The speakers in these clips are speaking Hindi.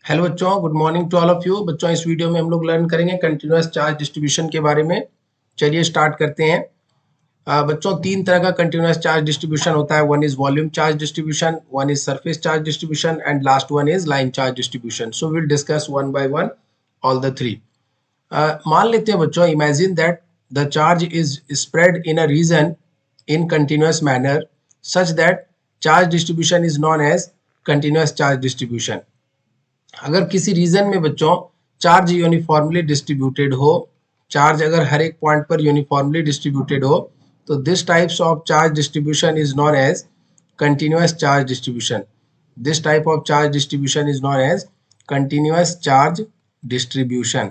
हेलो बच्चों, good morning to all of you. बच्चों, इस वीडियो में हम लोग लर्न करेंगे कंटिन्यूअस चार्ज डिस्ट्रीब्यूशन के बारे में। चलिए स्टार्ट करते हैं। बच्चों, तीन तरह का कंटिन्यूअस चार्ज डिस्ट्रीब्यूशन होता है। One is volume charge distribution, one is surface charge distribution and last one is line charge distribution. So will discuss one by one all the three. मान लेते हैं बच्चों, imagine that the charge is spread in a region in continuous manner such that charge distribution is known as continuous charge distribution। अगर किसी रीजन में बच्चों चार्ज यूनिफॉर्मली डिस्ट्रीब्यूटेड हो, चार्ज अगर हर एक पॉइंट पर यूनिफॉर्मली डिस्ट्रीब्यूटेड हो, तो this types of charge distribution is known as continuous charge distribution. This type of charge distribution is known as continuous charge distribution.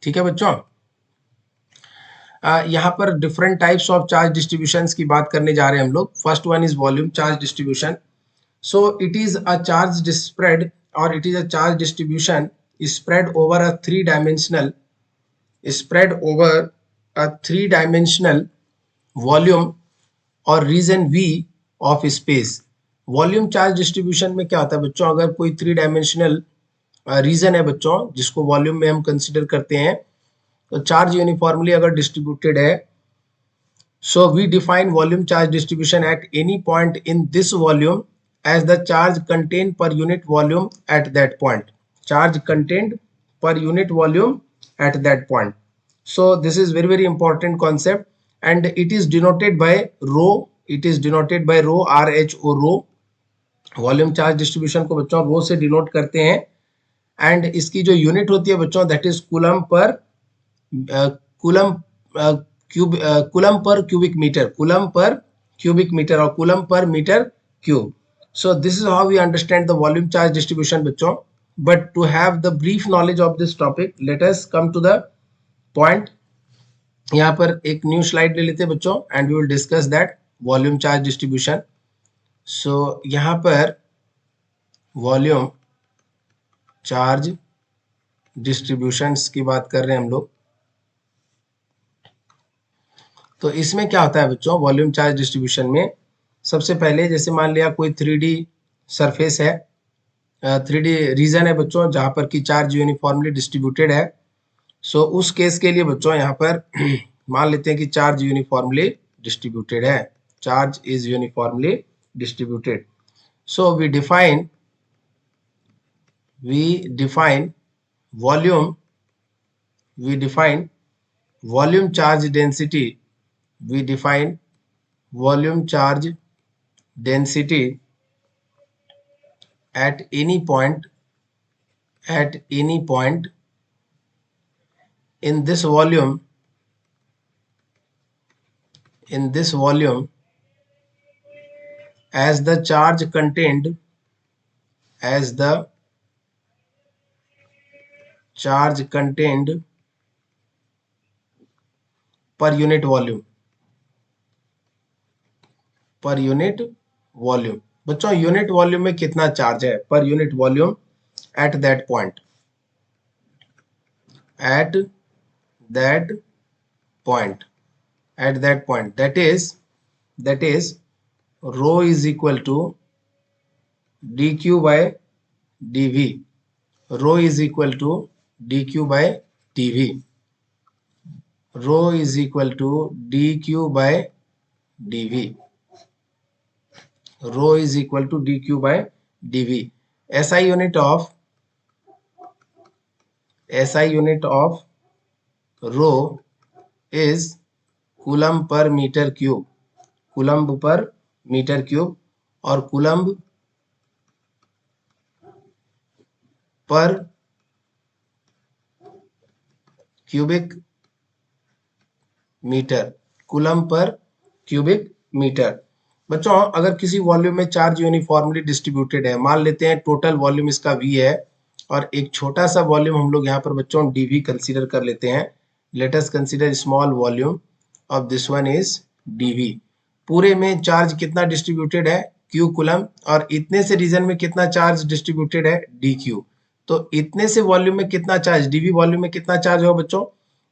ठीक है बच्चों, यहाँ पर different types of charge distributions की बात करने जा रहे हैं हम लोग। First one is volume charge distribution. So it is a charge spread or it is a charge distribution spread over a three-dimensional volume or region V of space। Volume charge distribution में क्या होता है बच्चों, अगर कोई थ्री डायमेंशनल रीजन है बच्चों जिसको वॉल्यूम में हम कंसिडर करते हैं, तो चार्ज यूनिफॉर्मली अगर डिस्ट्रीब्यूटेड है, so we define volume charge distribution at any point in this volume as the charge contained per unit volume at that point। Charge contained per unit volume at that point। So this is very important concept and it is denoted by rho। It is denoted by rho, RHO, rho। Volume charge distribution को बच्चों रो से डिनोट करते हैं एंड इसकी जो यूनिट होती है बच्चों that is coulomb per cubic metre, coulomb per cubic metre और coulomb per metre cube. So this is how we understand the volume charge distribution बच्चों। But to have the brief knowledge of this topic, let us come to the point। यहाँ पर एक न्यू स्लाइड ले लेते हैं बच्चों and we will discuss that volume charge distribution। So यहाँ पर volume charge distributions की बात कर रहे हैं हम लोग। तो इसमें क्या होता है बच्चों, वॉल्यूम चार्ज डिस्ट्रीब्यूशन में सबसे पहले जैसे मान लिया कोई 3D सरफेस है, 3D रीजन है बच्चों जहां पर कि चार्ज यूनिफॉर्मली डिस्ट्रीब्यूटेड है। सो उस केस के लिए बच्चों यहाँ पर मान लेते हैं कि चार्ज यूनिफॉर्मली डिस्ट्रीब्यूटेड है, charge is uniformly distributed. So we define volume charge density. We define volume charge density at any point in this volume as the charge contained per unit volume। पर यूनिट वॉल्यूम बच्चों, यूनिट वॉल्यूम में कितना चार्ज है पर unit volume at that point, that is rho is equal to dq by dv। rho is equal to dq by dv। rho is equal to dq by dv। rho is equal to dq by dv। SI unit of rho is coulomb per metre cube, coulomb per metre cube, और coulomb per cubic metre, coulomb per cubic metre. बच्चों, अगर किसी वॉल्यूम में चार्ज यूनिफॉर्मली डिस्ट्रीब्यूटेड है, मान लेते हैं टोटल वॉल्यूम इसका V है और एक छोटा सा वॉल्यूम हम लोग यहाँ पर बच्चों dV कंसीडर कर लेते हैं। Late us consider small volume of this one is dV। पूरे में चार्ज कितना डिस्ट्रीब्यूटेड है, Q कूलम, और इतने से रीजन में कितना चार्ज डिस्ट्रीब्यूटेड है, dQ। तो इतने से वॉल्यूम में कितना चार्ज, dV वॉल्यूम में कितना चार्ज हो बच्चों,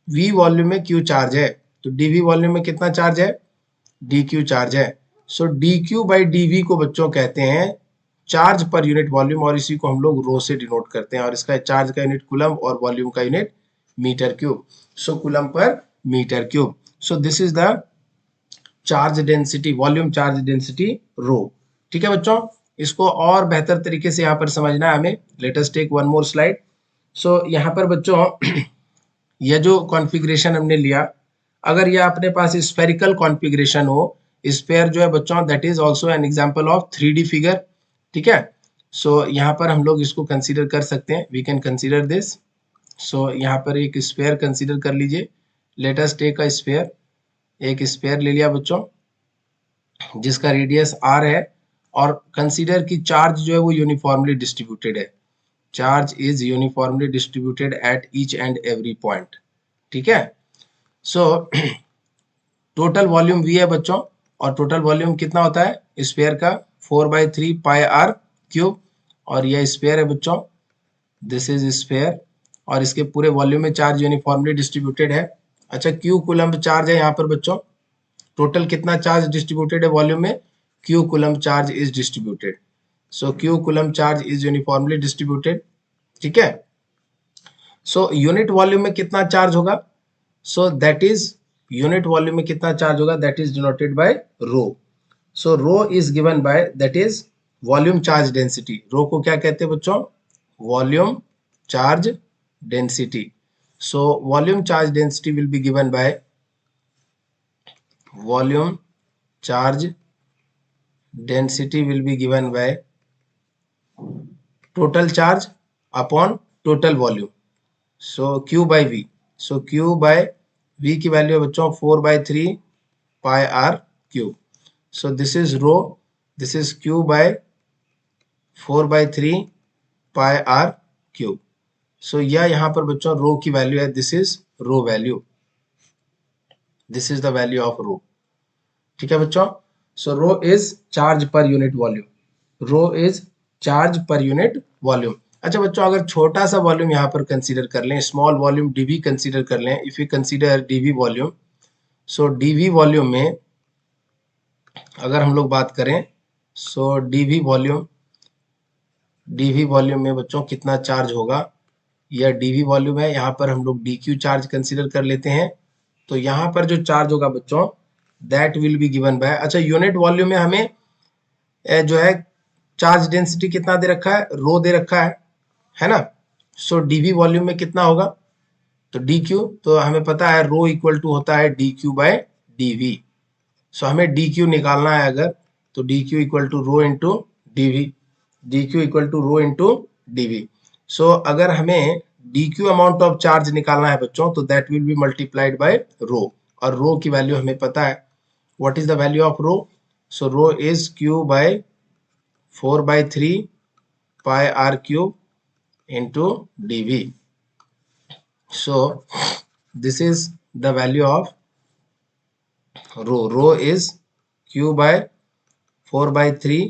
V वॉल्यूम में Q चार्ज है, तो dV वॉल्यूम में कितना चार्ज है, dQ चार्ज है। सो dQ by dV को बच्चों कहते हैं चार्ज पर यूनिट वॉल्यूम, और इसी को हम लोग रो से डिनोट करते हैं, और इसका चार्ज का यूनिट कूलम और वॉल्यूम का unit metre cube. So coulomb per metre cube. So this is the charge density, volume charge density rho. ठीक है बच्चों, इसको और बेहतर तरीके से यहाँ पर समझना है हमें। Let us take one more slide. So यहाँ पर बच्चों यह जो कॉन्फ़िगरेशन हमने लिया, अगर यह अपने पास स्फेरिकल कॉन्फ़िगरेशन हो, स्फेयर जो है बच्चों that is also an example of 3D figure. ठीक है, सो यहाँ पर हम लोग इसको कंसीडर कर सकते हैं, we can consider this. So यहाँ पर एक स्फेयर कंसीडर कर लीजिए। Let us take a sphere, एक स्फेयर ले लिया बच्चों जिसका रेडियस r है, और कंसीडर की चार्ज जो है वो यूनिफॉर्मली डिस्ट्रीब्यूटेड है। Charge is uniformly distributed at each and every point. ठीक है, सो टोटल वॉल्यूम v है बच्चों, और टोटल वॉल्यूम कितना होता है स्फेयर का 4/3 पाई r क्यूब, और यह स्फेयर है बच्चों, दिस इज स्फेयर, और इसके पूरे वॉल्यूम में चार्ज यूनिफॉर्मली डिस्ट्रीब्यूटेड है। अच्छा, क्यू कूलम्ब चार्ज है यहाँ पर बच्चों, टोटल कितना चार्ज डिस्ट्रीब्यूटेड है वॉल्यूम में, Q coulomb charge is distributed. So Q coulomb charge is uniformly distributed. ठीक है, सो यूनिट वॉल्यूम में कितना चार्ज होगा, so that is unit volume में कितना चार्ज होगा, that is denoted by rho. So rho is given by that is volume charge density. Rho को क्या कहते हैं बच्चों, volume charge density. So volume charge density will be given by volume charge density will be given by total charge upon total volume, so q by v। so q by v की वैल्यू है बच्चों 4/3 pi r cube। so this is rho, this is q by 4/3 pi r cube। so यह यहाँ पर बच्चों रो की वैल्यू है, this is rho value, this is the value of rho. ठीक है बच्चों, so rho is charge per unit volume, rho is charge per unit volume. अच्छा बच्चों, अगर छोटा सा वॉल्यूम यहाँ पर कंसीडर कर लें, स्मॉल वॉल्यूम डीवी कंसीडर कर लें, if you consider dv volume, so dv volume में अगर हम लोग बात करें, सो डीवी वॉल्यूम में बच्चों कितना चार्ज होगा, यह डीवी वॉल्यूम है, यहाँ पर हम लोग डी क्यू चार्ज कंसीडर कर लेते हैं। तो यहाँ पर जो चार्ज होगा बच्चों that will be given by, अच्छा यूनिट वॉल्यूम में हमें जो है चार्ज डेंसिटी कितना दे रखा है, रो दे रखा है ना। सो डीवी वॉल्यूम में कितना होगा, तो डी क्यू, तो हमें पता है रो इक्वल टू होता है D Q by D V. So हमें डी क्यू निकालना है अगर, तो D Q equal to rho into D V, D Q equal to rho into D V. So अगर हमें D Q amount of charge निकालना है बच्चों, तो that will be multiplied by rho, और रो की वैल्यू हमें पता है, what is the value of rho, so rho is Q by 4/3 pi r cube into dv। so this is the value of rho, rho is q by 4/3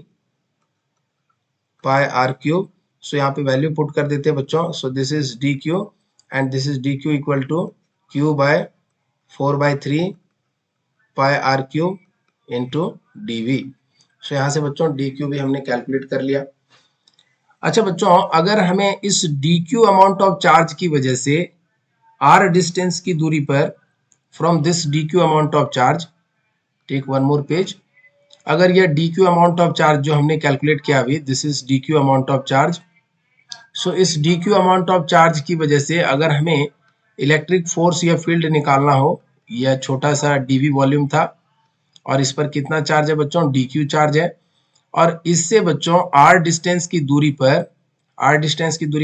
pi r cube। so यहाँ पे वैल्यू पुट कर देते हैं बच्चों, so this is dq and this is dq equal to q by 4/3 pi r cube into dv। so यहाँ से बच्चों dq भी हमने कैलकुलेट कर लिया। अच्छा बच्चों, अगर हमें इस dq अमाउंट ऑफ चार्ज की वजह से r डिस्टेंस की दूरी पर, from this dq amount of charge, take one more page, अगर यह dq अमाउंट ऑफ चार्ज जो हमने कैलकुलेट किया अभी, this is dq amount of charge. So इस dq अमाउंट ऑफ चार्ज की वजह से अगर हमें इलेक्ट्रिक फोर्स या फील्ड निकालना हो, यह छोटा सा dv वॉल्यूम था, और इस पर कितना चार्ज है बच्चों, dq चार्ज है, और इससे बच्चों r डिस्टेंस की दूरी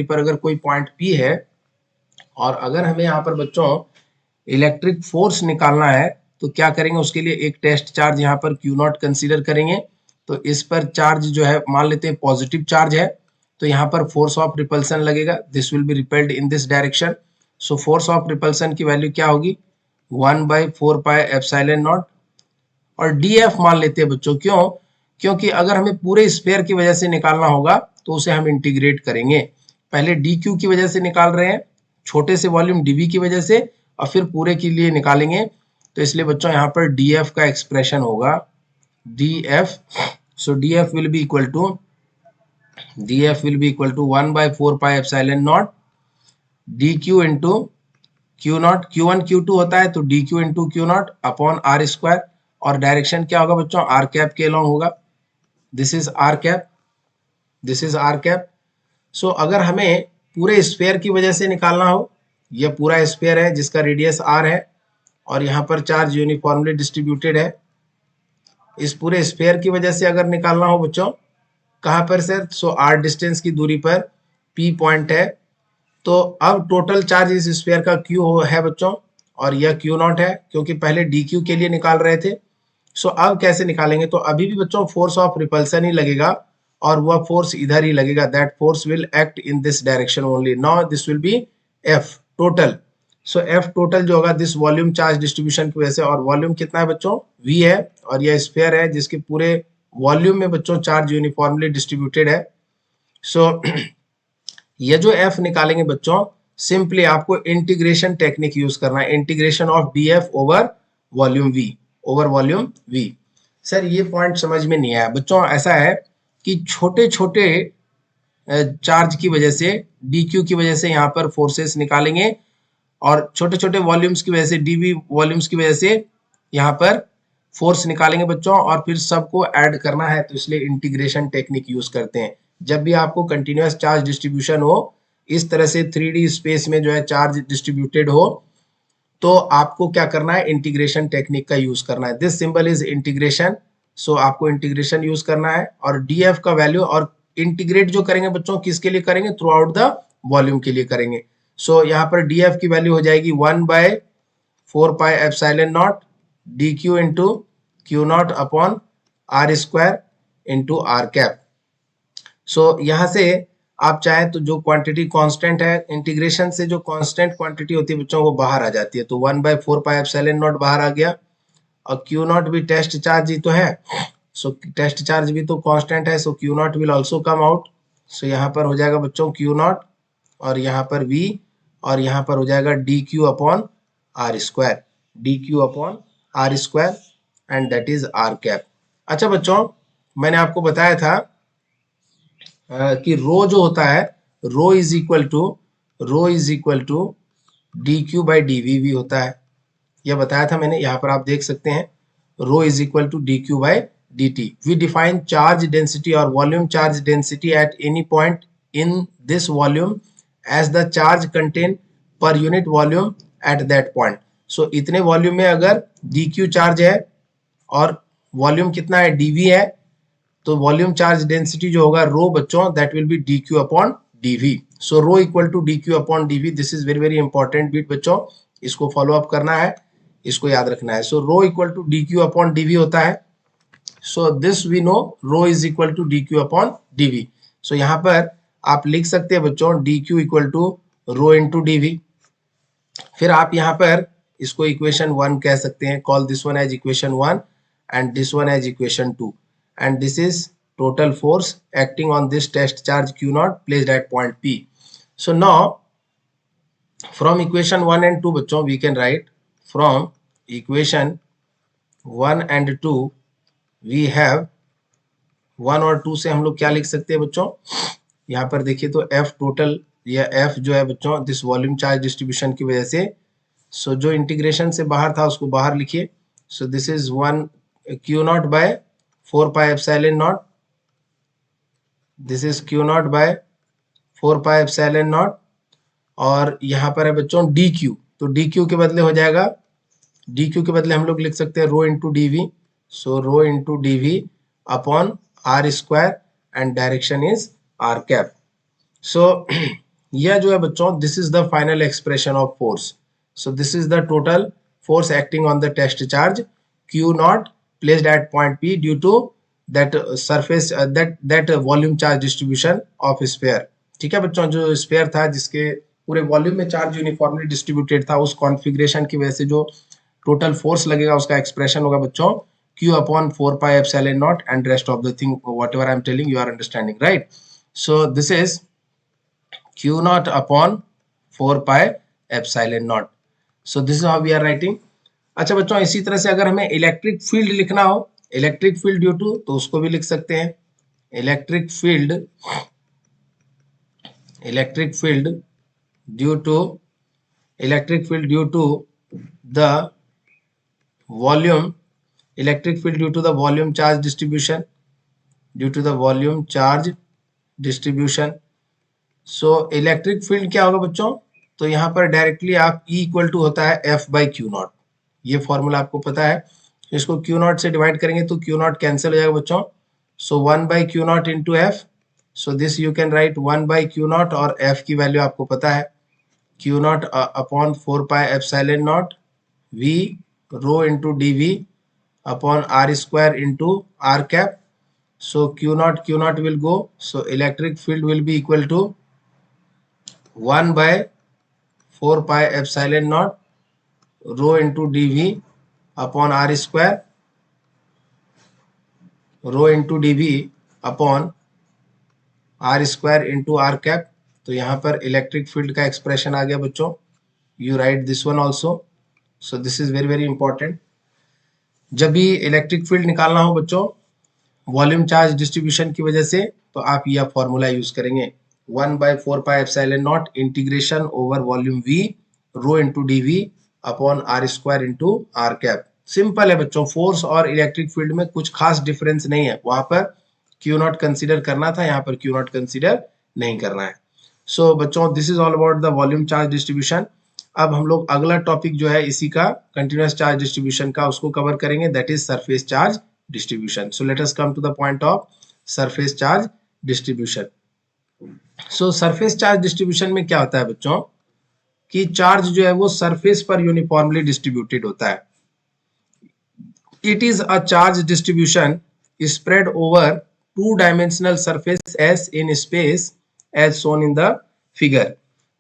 पर अगर कोई पॉइंट P है, और अगर हमें यहाँ पर बच्चों इलेक्ट्रिक फोर्स निकालना है, तो क्या करेंगे, उसके लिए एक टेस्ट चार्ज यहाँ पर Q0 कंसीडर करेंगे। तो इस पर चार्ज जो है मान लेते हैं पॉजिटिव चार्ज है, तो यहाँ पर फोर्स ऑफ रिपल्सन लगेगा, this will be repelled in this direction. So force of repulsion की वैल्यू क्या होगी, 1/4 पाई एप्सिलॉन नॉट, और df मान लेते हैं बच्चों, क्यों, क्योंकि अगर हमें पूरे स्फीयर की वजह से निकालना होगा तो उसे हम इंटीग्रेट करेंगे, पहले dq की वजह से निकाल रहे हैं, छोटे से वॉल्यूम dv की वजह से, और फिर पूरे के लिए निकालेंगे, तो इसलिए बच्चों यहाँ पर df का एक्सप्रेशन होगा df। So df will be equal to df will be equal to 1 by 4 pi epsilon naught dq into q naught q1 q2 होता है तो dq into q not upon r square, और डायरेक्शन क्या होगा बच्चों, r कैप के अलॉन्ग होगा. This is r cap, this is r cap. So अगर हमें पूरे स्फीयर की वजह से निकालना हो, यह पूरा स्फीयर है जिसका रेडियस r है और यहाँ पर चार्ज यूनिफॉर्मली डिस्ट्रीब्यूटेड है. इस पूरे स्फीयर की वजह से अगर निकालना हो बच्चों, कहाँ पर सर, सो r डिस्टेंस की दूरी पर p पॉइंट है. तो अब टोटल चार्ज इस स्फीयर का q है बच्चों, और यह q नॉट है क्योंकि पहले dq के लिए निकाल रहे थे. सो अब कैसे निकालेंगे, तो अभी भी बच्चों फोर्स ऑफ रिपल्सन ही लगेगा और वह फोर्स इधर ही लगेगा. That force will act in this direction only. Now this will be F total. So F total जो होगा दिस वॉल्यूम चार्ज डिस्ट्रीब्यूशन की वजह से, और वॉल्यूम कितना है बच्चों, V है, और यह स्फीयर है जिसके पूरे वॉल्यूम में बच्चों चार्ज यूनिफॉर्मली डिस्ट्रीब्यूटेड है. सो ये जो F निकालेंगे बच्चों, सिंपली आपको इंटीग्रेशन टेक्निक यूज करना है. Integration of df over volume V, over volume V. Sir ये पॉइंट समझ में नहीं आया बच्चों. ऐसा है कि छोटे छोटे चार्ज की वजह से, dq की वजह से यहाँ पर फोर्सेस निकालेंगे, और छोटे छोटे वॉल्यूम्स की वजह से, dv वॉल्यूम्स की वजह से यहाँ पर फोर्स निकालेंगे बच्चों, और फिर सबको ऐड करना है. तो इसलिए इंटीग्रेशन टेक्निक यूज करते हैं. जब भी आपको कंटिन्यूअस चार्ज डिस्ट्रीब्यूशन हो, इस तरह से 3D स्पेस में जो है चार्ज डिस्ट्रीब्यूटेड हो, तो आपको क्या करना है, इंटीग्रेशन टेक्निक का यूज करना है. This symbol is integration. So आपको इंटीग्रेशन यूज करना है, और df का वैल्यू, और इंटीग्रेट जो करेंगे बच्चों किसके लिए करेंगे, थ्रू आउट द वॉल्यूम के लिए करेंगे. सो यहाँ पर df की वैल्यू हो जाएगी 1 by 4 pi epsilon naught dq into Q not upon r square into r cap. So यहाँ से आप चाहें तो जो क्वांटिटी कांस्टेंट है, इंटीग्रेशन से जो कांस्टेंट क्वांटिटी होती है बच्चों वो बाहर आ जाती है. तो 1 बाय 4 पाई एप्सिलॉन नॉट बाहर आ गया, और क्यू नॉट भी टेस्ट चार्ज ही तो है. सो टेस्ट चार्ज भी तो कांस्टेंट है, so Q naught will also come out. So यहाँ पर हो जाएगा बच्चों क्यू नॉट, और यहाँ पर v, और यहाँ पर हो जाएगा dq upon r square, dq upon r square, and that is r cap. अच्छा बच्चों, मैंने आपको बताया था कि रो जो होता है, rho is equal to dq by dv भी होता है. यह बताया था मैंने, यहाँ पर आप देख सकते हैं, rho is equal to dq by dt. We define charge density और volume charge density at any point in this volume as the charge content per unit volume at that point. So इतने वॉल्यूम में अगर dq चार्ज है और वॉल्यूम कितना है, dv है, तो वॉल्यूम चार्ज डेंसिटी जो होगा रो बच्चों, that will be dq upon dv. So rho equal to dq upon dv. This is very very important bit बच्चों, इसको फॉलो अप करना है, इसको याद रखना है. So rho equal to dq upon dv होता है. So this we know, rho is equal to dq upon dv. So यहाँ पर आप लिख सकते हैं बच्चों dq equal to rho into dv. फिर आप यहाँ पर इसको इक्वेशन 1 कह सकते हैं. Call this one as equation 1 and this one as equation 2, and this is total force acting on this test charge q naught placed at point P. So now from equation 1 and 2 बच्चों we can write, from equation 1 and 2 we have 1 और 2 से हम लोग क्या लिख सकते हैं बच्चों, यहाँ पर देखिए तो F टोटल, या F जो है बच्चों दिस वॉल्यूम चार्ज डिस्ट्रीब्यूशन की वजह से, सो जो इंटीग्रेशन से बाहर था उसको बाहर लिखिए. So this is 1 q naught by 4 pi epsilon naught, this is q naught by 4 pi epsilon naught, और यहाँ पर है बच्चों dq. तो dq के बदले हो जाएगा, dq के बदले हम लोग लिख सकते हैं rho into dv. So rho into dv upon r square, and direction is r cap. So यह जो है बच्चों this is the final expression of force. So this is the total force acting on the test charge q not placed at point P due to that surface that volume charge distribution of sphere. ठीक है बच्चों, जो स्फीयर था जिसके पूरे वॉल्यूम में चार्ज यूनिफॉर्मली डिस्ट्रीब्यूटेड था, उस कॉन्फ़िगरेशन की वजह से जो टोटल फोर्स लगेगा उसका एक्सप्रेशन होगा बच्चों q upon 4 pi epsilon naught, and rest of the thing whatever I am telling you are understanding, right. So this is q not upon 4 pi epsilon naught. So this is how we are writing. अच्छा बच्चों, इसी तरह से अगर हमें इलेक्ट्रिक फील्ड लिखना हो, इलेक्ट्रिक फील्ड ड्यू टू, तो उसको भी लिख सकते हैं. electric field due to the volume charge distribution, so electric field क्या होगा बच्चों, तो यहाँ पर डायरेक्टली आप E इक्वल टू होता है F बाई क्यू नॉट, ये फॉर्मूला आपको पता है। इसको क्यू नॉट से डिवाइड करेंगे तो क्यू नॉट कैंसिल हो जाएगा बच्चों, so 1 by Q naught into F, so this you can write 1 by Q naught, और एफ की वैल्यू आपको पता है Q not upon 4 pi epsilon naught V rho into D V upon are square into are cap. So Q naught will go. So electric field will be equal to 1 by 4 pi epsilon naught rho into dV upon R square, rho into dV upon R square into R cap। तो यहाँ पर इलेक्ट्रिक फील्ड का एक्सप्रेशन आ गया बच्चों, you right this one also. So this is very very important. जब भी इलेक्ट्रिक फील्ड निकालना हो बच्चों वॉल्यूम चार्ज डिस्ट्रीब्यूशन की वजह से, तो आप यह फॉर्मूला यूज करेंगे 1 by 4 pi epsilon naught integration over volume V rho into D V upon are square into are cap. Simple है बच्चों, फोर्स और इलेक्ट्रिक फील्ड में कुछ खास डिफरेंस नहीं है, वहां पर क्यू नॉट कंसिडर करना था, यहाँ पर क्यू नॉट कंसिडर नहीं करना है। सो बच्चों this is all about the volume charge distribution. अब हम लोग अगला टॉपिक जो है इसी का कंटिन्यूअस चार्ज डिस्ट्रीब्यूशन का उसको कवर करेंगे, that is surface charge distribution. So let us come to the point of surface charge distribution. So surface charge distribution में क्या होता है बच्चों कि चार्ज जो है वो सरफेस पर यूनिफॉर्मली डिस्ट्रीब्यूटेड होता है। It is a charge distribution spread over two-dimensional surface as in space as shown in the figure.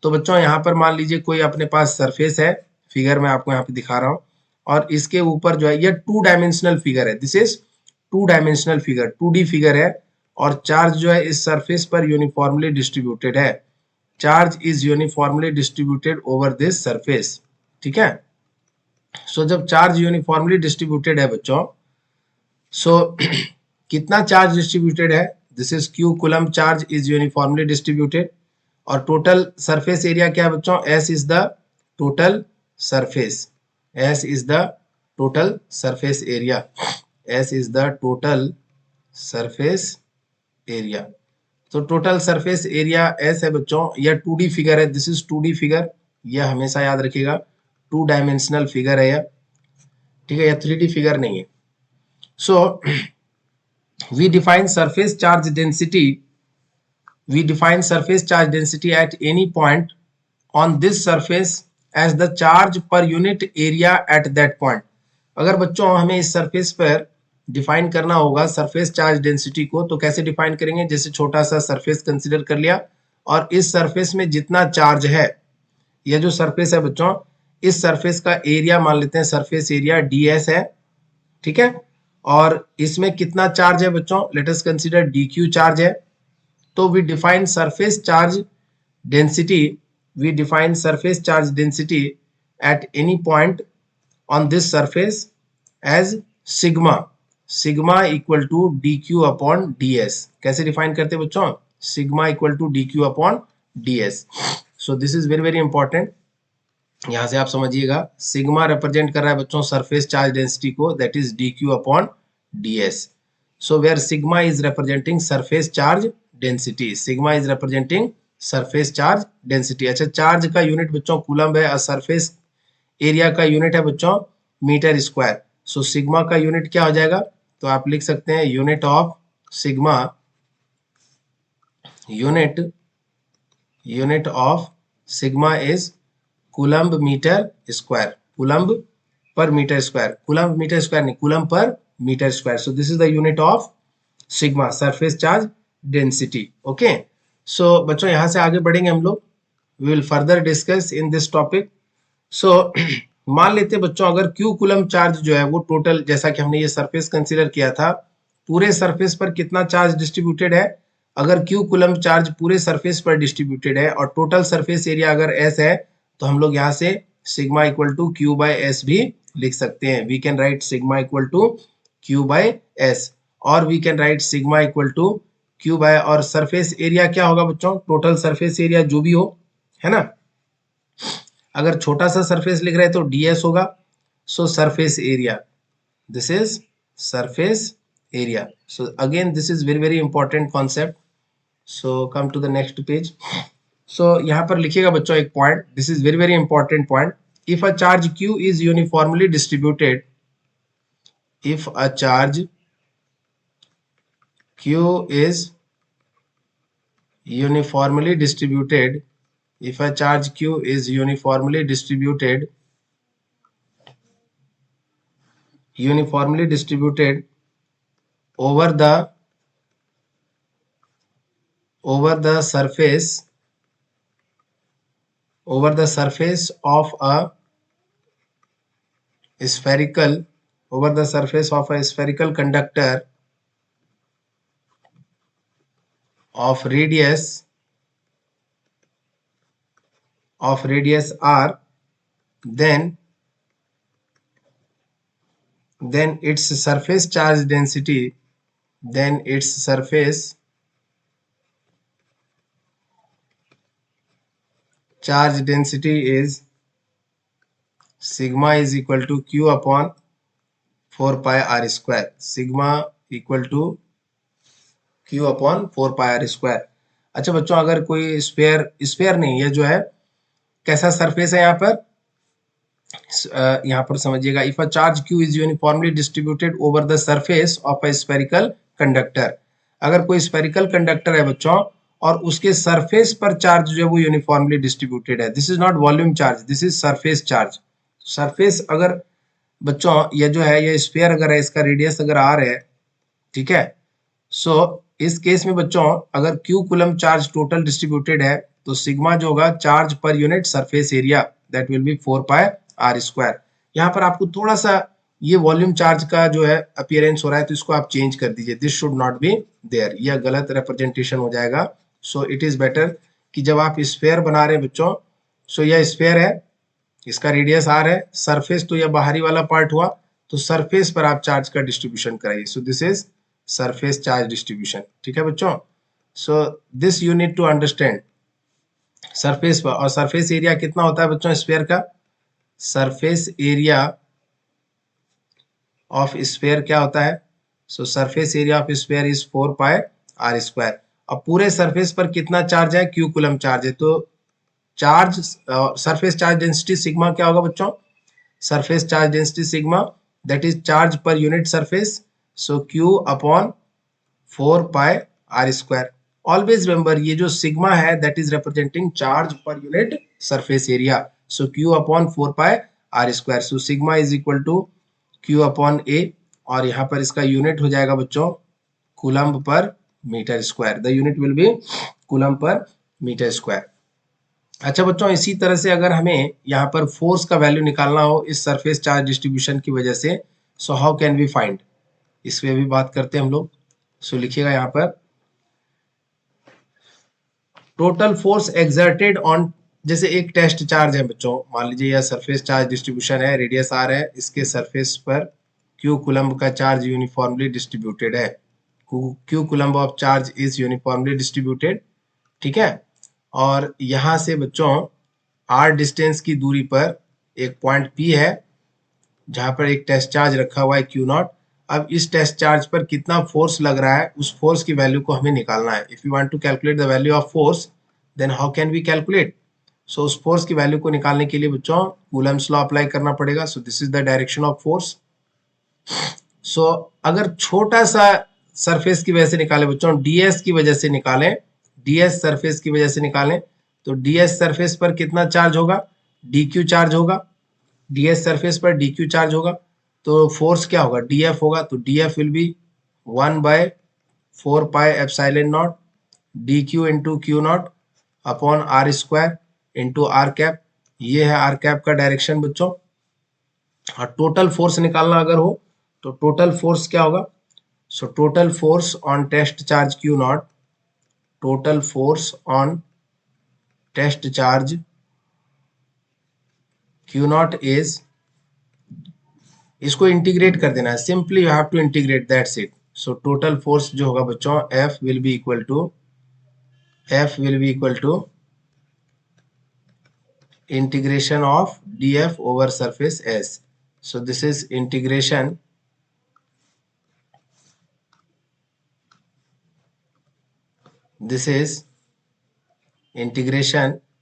तो बच्चों यहाँ पर मान लीजिए कोई अपने पास सरफेस है, फिगर में आपको यहाँ पे दिखा रहा हूँ, और इसके ऊपर जो है ये 2 डायमेंशनल फिगर है, this is 2 dimensional figure, 2D figure है, और चार्ज जो है इस सरफेस पर यूनिफॉर्मली डिस्ट्रीब्यूटेड है। Charge is uniformly distributed over this surface, ठीक है। सो जब चार्ज यूनिफॉर्मली डिस्ट्रीब्यूटेड है बच्चों, सो कितना चार्ज डिस्ट्रीब्यूटेड है, this is Q coulomb charge is uniformly distributed, और टोटल सरफेस एरिया क्या है बच्चों, S is the total surface, S is the total surface area, S is the total surface area। तो टोटल सरफेस एरिया S है बच्चों, यह 2D फिगर है, दिस इज 2D फिगर, यह हमेशा याद रखिएगा 2 डायमेंशनल फिगर है यह, ठीक है, यह 3D फिगर नहीं है। So we define surface charge density at any point on this surface as the charge per unit area at that point। अगर बच्चों हमें इस सरफेस पर डिफाइन करना होगा सरफेस चार्ज डेंसिटी को, तो कैसे डिफाइन करेंगे, जैसे छोटा सा सरफेस कंसीडर कर लिया, और इस सरफेस में जितना चार्ज है, यह जो सरफेस है बच्चों, इस सरफेस का एरिया मान लेते हैं, सरफेस एरिया ds है, ठीक है, और इसमें कितना चार्ज है बच्चों, let us consider dq charge है। तो we define surface charge density, we define surface charge density at any point on this surface as sigma equal to dq upon ds। कैसे डिफाइन करते हैं बच्चों, sigma equal to dq upon ds। so this is very very important, यहां से आप समझिएगा सिग्मा रिप्रेजेंट कर रहा है बच्चों सरफेस चार्ज डेंसिटी को, that is dq upon ds। so where sigma is representing surface charge density, sigma is representing surface charge density. अच्छा, चार्ज का यूनिट बच्चों कूलम है, और सरफेस एरिया का यूनिट है बच्चों मीटर स्क्वायर। सो सिग्मा का यूनिट क्या हो जाएगा, तो आप लिख सकते हैं unit of sigma, unit of sigma is coulomb metre square, coulomb per metre square, coulomb metre square नहीं, coulomb per metre square. So this is the unit of sigma, surface charge density. Okay, so बच्चों यहाँ से आगे बढ़ेंगे हम लोग, we will further discuss in this topic. So मान लेते हैं बच्चों अगर क्यू कूलम चार्ज जो है वो टोटल, जैसा कि हमने ये सरफेस कंसीडर किया था, पूरे सरफेस पर कितना चार्ज डिस्ट्रीब्यूटेड है, अगर क्यू कूलम चार्ज पूरे सरफेस पर डिस्ट्रीब्यूटेड है और टोटल सरफेस एरिया अगर एस है, तो हम लोग यहाँ से sigma equal to q by S भी लिख सकते हैं। We can write sigma equal to q by S, और we can write sigma equal to q by, और सरफेस एरिया क्या होगा बच्चों, टोटल सरफेस एरिया जो भी हो, है ना। अगर छोटा सा सरफेस लिख रहे हैं तो ds होगा। सो surface area, this is surface area. So again this is very important concept. So come to the next page. So यहाँ पर लिखिएगा बच्चों एक point, this is very important point. If a charge q is uniformly distributed, if a charge q is uniformly distributed, if a charge q is uniformly distributed over the surface of a spherical conductor of radius r, then its surface charge density is sigma is equal to q upon 4 pi r square. Sigma equal to q upon 4 pi r square. अच्छा बच्चों, अगर कोई स्फेयर नहीं, ये जो है कैसा सरफेस है यहाँ पर समझिएगा, if a charge q is uniformly distributed over the surface of a spherical conductor, अगर कोई स्फेरिकल कंडक्टर है बच्चों और उसके सरफेस पर चार्ज जो है वो यूनिफॉर्मली डिस्ट्रीब्यूटेड है, this is not volume charge, this is surface charge. Surface अगर बच्चों ये जो है, ये स्फीयर अगर है, इसका रेडियस अगर r है, ठीक है, सो इस केस में बच्चों अगर q coulomb charge total distributed है तो सिग्मा जो होगा charge per unit surface area, that will be 4 pi are square. यहाँ पर आपको थोड़ा सा ये वॉल्यूम चार्ज का जो है अपीयरेंस हो रहा है, तो इसको आप चेंज कर दीजिए, this should not be there, यह गलत रिप्रेजेंटेशन हो जाएगा। सो इट इज बेटर कि जब आप स्फेयर बना रहे हैं बच्चों, सो यह स्फेयर है, इसका रेडियस r है, सरफेस तो यह बाहरी वाला पार्ट हुआ, तो सरफेस पर आप चार्ज का डिस्ट्रीब्यूशन कराइए। So this is surface charge distribution, ठीक है बच्चों। So this you need to understand surface पर। और सरफेस एरिया कितना होता है बच्चों स्फेयर का, सरफेस एरिया ऑफ स्फेयर क्या होता है, so surface area of sphere is 4 pi are square. अब पूरे सरफेस पर कितना चार्ज है, क्यू कूलम चार्ज है, तो charge surface charge density sigma क्या होगा बच्चों, surface charge density sigma that is charge per unit surface, so q upon 4 pi are square. Always remember ये जो सिग्मा है that is representing charge per unit surface area, so q upon 4 pi are square. So sigma is equal to q upon A, और यहाँ पर इसका यूनिट हो जाएगा बच्चों coulomb per metre square, the unit will be coulomb per metre square. अच्छा बच्चों, इसी तरह से अगर हमें यहाँ पर फोर्स का वैल्यू निकालना हो इस सरफेस चार्ज डिस्ट्रीब्यूशन की वजह से, so how can we find, इस पे भी बात करते हैं हम लोग। सो लिखिएगा यहाँ पर टोटल फोर्स एक्सर्टेड ऑन, जैसे एक टेस्ट चार्ज है बच्चों, मान लीजिए यह सरफेस चार्ज डिस्ट्रीब्यूशन है, रेडियस आर है, इसके सरफेस पर क्यू कूलम्ब का चार्ज यूनिफॉर्मली डिस्ट्रीब्यूटेड है, Q coulomb of charge is uniformly distributed, ठीक है। और यहाँ से बच्चों r डिस्टेंस की दूरी पर एक पॉइंट P है जहाँ पर एक टेस्ट चार्ज रखा हुआ है Q नॉट। अब इस टेस्ट चार्ज पर कितना फोर्स लग रहा है, उस फोर्स की वैल्यू को हमें निकालना है। If you want to calculate the value of force then how can we calculate, so उस फोर्स की वैल्यू को निकालने के लिए बच्चों कूलम्ब्स लॉ अप्लाई करना पड़ेगा। So this is the direction of force. So अगर छोटा सा सरफेस की वजह से निकालें बच्चों, ds की वजह से निकालें, ds सरफेस की वजह से निकालें, तो ds सरफेस पर कितना चार्ज होगा, dq चार्ज होगा, ds सरफेस पर dq चार्ज होगा, तो फोर्स क्या होगा, df होगा, तो df will be 1/4 pi epsilon naught dq into Q not upon are square into are cap, ये है आर कैप का डायरेक्शन बच्चों। और टोटल फोर्स निकालना अगर हो तो टोटल फोर्स क्या होगा, so total force on test charge Q naught, total force on test charge Q naught is, इसको इंटीग्रेट कर देना है, simply you have to integrate, that's it. So total force जो होगा बच्चों F will be equal to integration of df over surface S. So this is integration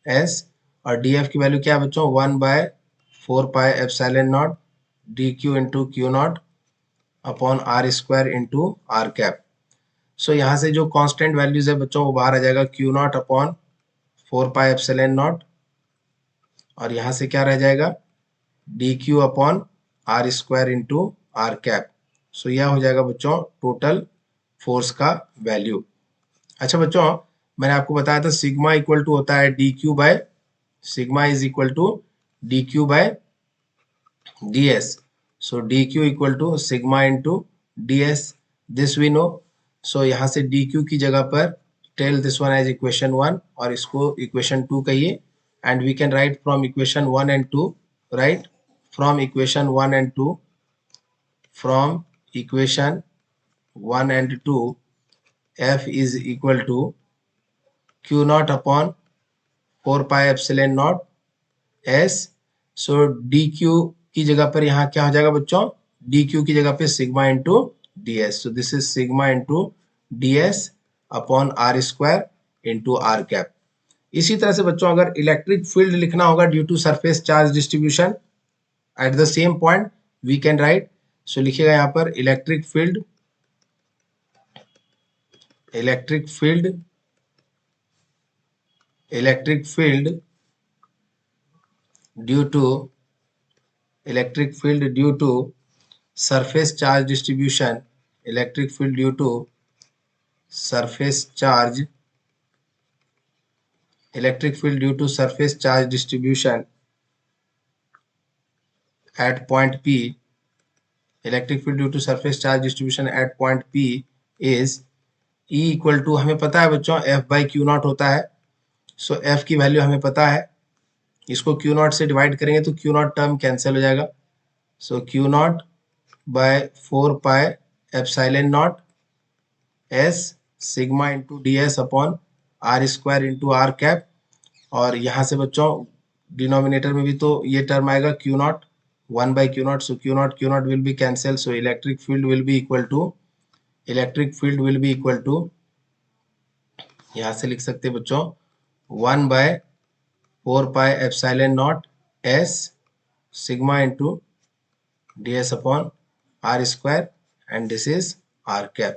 S और df की वैल्यू क्या है बच्चों 1/4πε0 dq into Q not upon are square into are cap. So यहाँ से जो कांस्टेंट वैल्यूज है बच्चों वो बाहर आ जाएगा क्यू नॉट अपॉन 4πε0 और यहाँ से क्या रह जाएगा d q upon are square into are cap. So यह हो जाएगा बच्चों टोटल फोर्स का वैल्यू। अच्छा बच्चों मैंने आपको बताया था सिग्मा इक्वल टू होता है D Q by sigma is equal to d Q by d S. So d Q equal to sigma into D S, this we know. So यहाँ से डी क्यू की जगह पर tell this one as equation 1 और इसको इक्वेशन 2 कहिए and we can write from equation 1 and 2, right? From equation 1 and 2, F is equal to Q naught upon 4πε0 S. So dq की जगह पर यहाँ क्या हो जाएगा बच्चों dq की जगह पे sigma into ds. So this is sigma into ds upon r square into r cap. इसी तरह से बच्चों अगर इलेक्ट्रिक फील्ड लिखना होगा due to surface charge distribution at the same point we can write. So लिखिएगा यहाँ पर electric field due to surface charge distribution at point P, electric field due to surface charge distribution at point P is E equal to, हमें पता है बच्चों F by Q naught होता है। सो F की वैल्यू हमें पता है, इसको Q naught से डिवाइड करेंगे तो Q naught टर्म कैंसिल हो जाएगा। सो Q naught by 4πε0 S sigma into D S upon are square into are cap. और यहाँ से बच्चों डिनोमिनेटर में भी तो ये टर्म आएगा Q naught 1/Q naught. So Q naught will be cancelled. So electric field will be equal to यहाँ से लिख सकते हैं बच्चों 1/4πε0 S sigma into ds upon r square and this is r cap.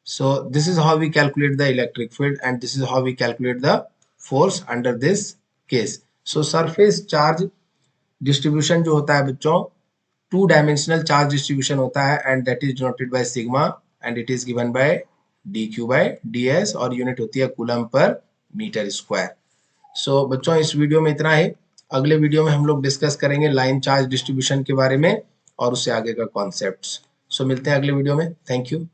So this is how we calculate the electric field and this is how we calculate the force under this case. So surface charge distribution जो होता है बच्चों 2 डायमेंशनल चार्ज डिस्ट्रीब्यूशन होता है and that is denoted by sigma and it is given by dq by ds और यूनिट होती है कूलम पर मीटर स्क्वायर। सो बच्चों इस वीडियो में इतना ही। अगले वीडियो में हम लोग डिस्कस करेंगे लाइन चार्ज डिस्ट्रीब्यूशन के बारे में और उससे आगे का कॉन्सेप्ट्स। सो मिलते हैं अगले वीडियो में। Thank you.